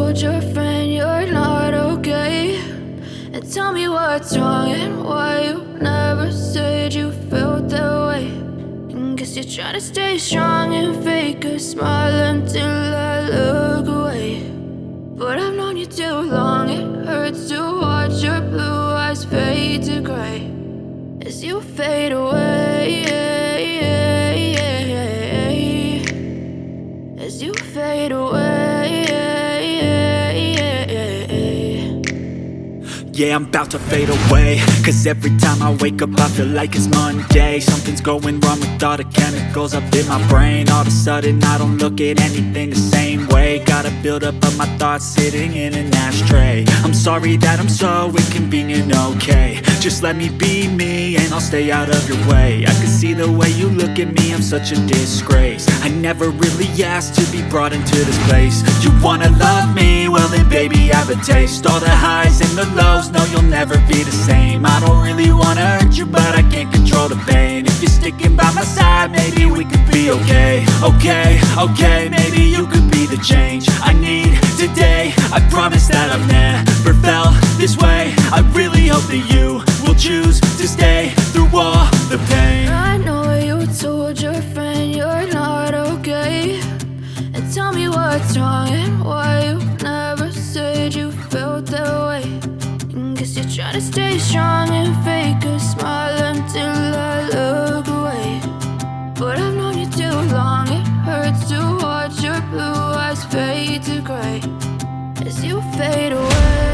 told your friend you're not okay, and tell me what's wrong and why you never said you felt that way. And guess you're trying to stay strong and fake a smile until I look away. But I've known you too long, it hurts to watch your blue eyes fade to gray as you fade away, as you fade away. Yeah, I'm about to fade away, cause every time I wake up I feel like it's Monday. Something's going wrong with all the chemicals up in my brain. All of a sudden I don't look at anything the same way. Gotta build up of my thoughts sitting in an ashtray. I'm sorry that I'm so inconvenient, okay. Just let me be me and I'll stay out of your way. I can see the way you look at me, I'm such a disgrace. I never really asked to be brought into this place. You wanna love me? Well then baby have a taste. All the highs and the lows, no, you'll never be the same. I don't really wanna hurt you, but I can't control the pain. If you're sticking by my side, maybe we could be okay. Okay, maybe you could be the change I need today. I promise that I've never felt this way. I really hope that you will choose to stay through all the pain. I know you told your friend you're not okay, and tell me what's wrong and why you never said you felt that way. Guess you're trying to stay strong and fake a smile until I look away. But I've known you too long, it hurts to watch your blue eyes fade to gray as you fade away.